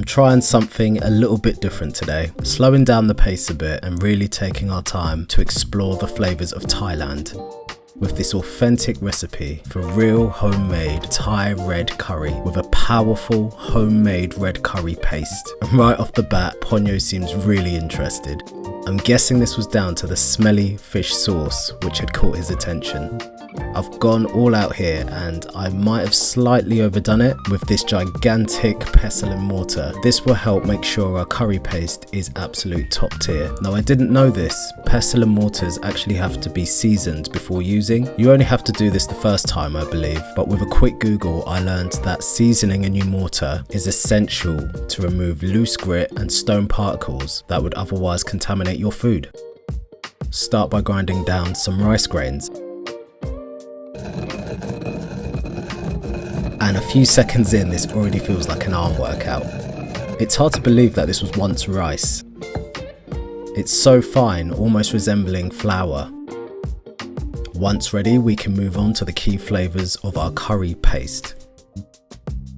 trying something a little bit different today, slowing down the pace a bit and really taking our time to explore the flavours of Thailand with this authentic recipe for real homemade Thai red curry with a powerful homemade red curry paste. And right off the bat, Ponyo seems really interested. I'm guessing this was down to the smelly fish sauce which had caught his attention. I've gone all out here and I might have slightly overdone it with this gigantic pestle and mortar. This will help make sure our curry paste is absolute top tier. Now I didn't know this, pestle and mortars actually have to be seasoned before using. You only have to do this the first time I believe, but with a quick Google I learned that seasoning a new mortar is essential to remove loose grit and stone particles that would otherwise contaminate your food. Start by grinding down some rice grains. And a few seconds in, this already feels like an arm workout. It's hard to believe that this was once rice. It's so fine, almost resembling flour. Once ready, we can move on to the key flavours of our curry paste.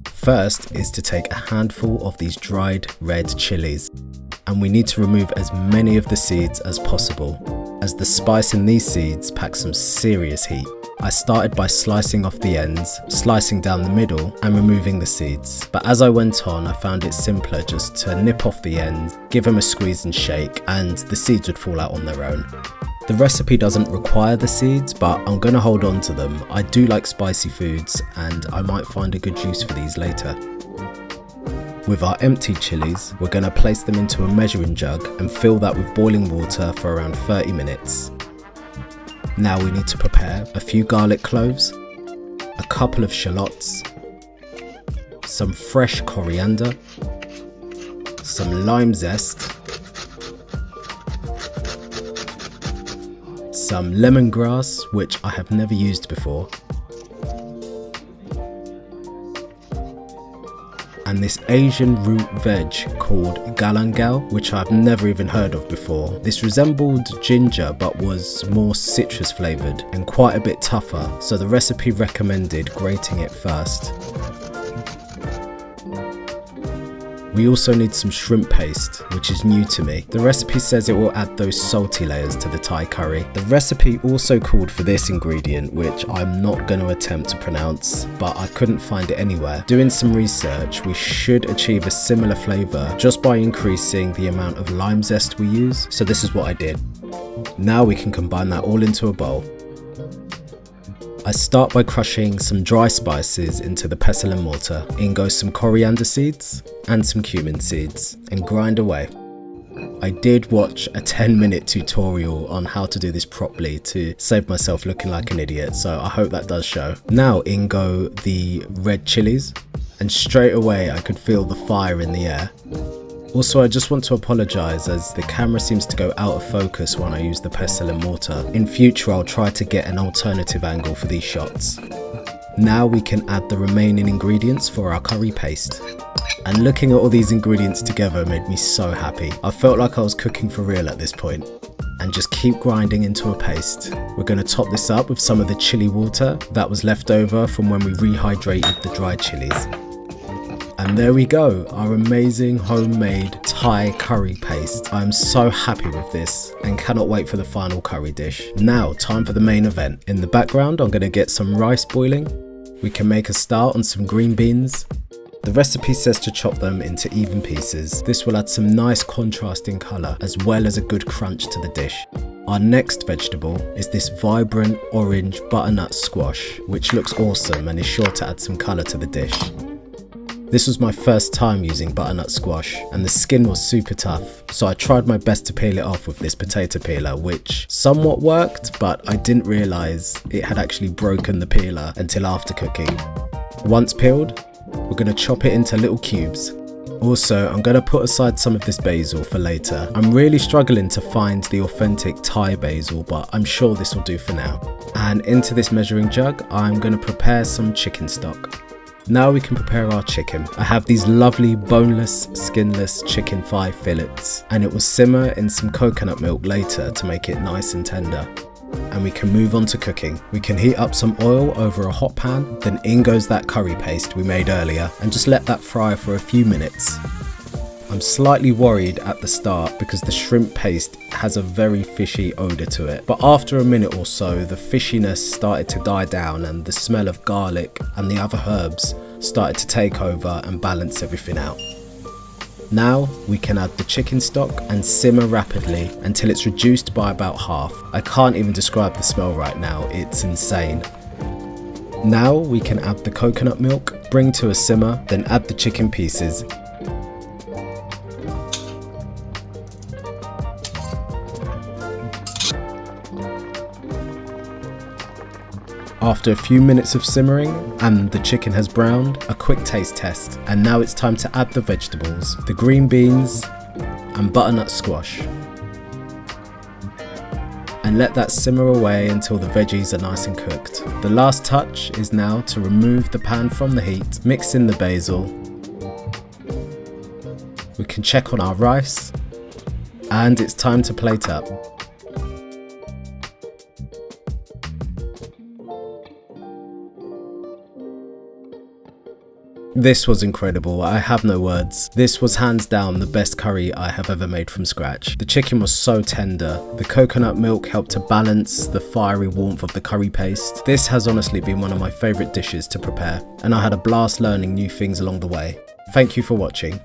First is to take a handful of these dried red chilies, and we need to remove as many of the seeds as possible, as the spice in these seeds packs some serious heat. I started by slicing off the ends, slicing down the middle and removing the seeds. But as I went on, I found it simpler just to nip off the ends, give them a squeeze and shake, and the seeds would fall out on their own. The recipe doesn't require the seeds, but I'm gonna hold on to them. I do like spicy foods and I might find a good use for these later. With our empty chilies, we're gonna place them into a measuring jug and fill that with boiling water for around 30 minutes. Now we need to prepare a few garlic cloves, a couple of shallots, some fresh coriander, some lime zest, some lemongrass, which I have never used before, and this Asian root veg called galangal, which I've never even heard of before. This resembled ginger but was more citrus flavoured and quite a bit tougher, so the recipe recommended grating it first. We also need some shrimp paste, which is new to me. The recipe says it will add those salty layers to the Thai curry. The recipe also called for this ingredient, which I'm not going to attempt to pronounce, but I couldn't find it anywhere. Doing some research, we should achieve a similar flavour just by increasing the amount of lime zest we use, so this is what I did. Now we can combine that all into a bowl. I start by crushing some dry spices into the pestle and mortar. In goes some coriander seeds and some cumin seeds and grind away. I did watch a 10-minute tutorial on how to do this properly to save myself looking like an idiot, so I hope that does show. Now in go the red chilies, and straight away I could feel the fire in the air. Also, I just want to apologise as the camera seems to go out of focus when I use the pestle and mortar. In future I'll try to get an alternative angle for these shots. Now we can add the remaining ingredients for our curry paste. And looking at all these ingredients together made me so happy. I felt like I was cooking for real at this point. And just keep grinding into a paste. We're going to top this up with some of the chili water that was left over from when we rehydrated the dried chilies. And there we go, our amazing homemade Thai curry paste. I'm so happy with this and cannot wait for the final curry dish. Now, time for the main event. In the background, I'm going to get some rice boiling. We can make a start on some green beans. The recipe says to chop them into even pieces. This will add some nice contrasting colour as well as a good crunch to the dish. Our next vegetable is this vibrant orange butternut squash, which looks awesome and is sure to add some colour to the dish. This was my first time using butternut squash and the skin was super tough, so I tried my best to peel it off with this potato peeler, which somewhat worked, but I didn't realise it had actually broken the peeler until after cooking. Once peeled, we're going to chop it into little cubes. Also, I'm going to put aside some of this basil for later. I'm really struggling to find the authentic Thai basil, but I'm sure this will do for now. And into this measuring jug, I'm going to prepare some chicken stock. Now we can prepare our chicken. I have these lovely boneless, skinless chicken thigh fillets, and it will simmer in some coconut milk later to make it nice and tender. And we can move on to cooking. We can heat up some oil over a hot pan, then in goes that curry paste we made earlier, and just let that fry for a few minutes. I'm slightly worried at the start because the shrimp paste has a very fishy odour to it, but after a minute or so the fishiness started to die down and the smell of garlic and the other herbs started to take over and balance everything out. Now we can add the chicken stock and simmer rapidly until it's reduced by about half. I can't even describe the smell right now, it's insane. Now we can add the coconut milk, bring to a simmer, then add the chicken pieces. After a few minutes of simmering and the chicken has browned, a quick taste test, and now it's time to add the vegetables, the green beans and butternut squash. And let that simmer away until the veggies are nice and cooked. The last touch is now to remove the pan from the heat, mix in the basil. We can check on our rice, and it's time to plate up. This was incredible, I have no words. This was hands down the best curry I have ever made from scratch. The chicken was so tender, the coconut milk helped to balance the fiery warmth of the curry paste. This has honestly been one of my favourite dishes to prepare, and I had a blast learning new things along the way. Thank you for watching.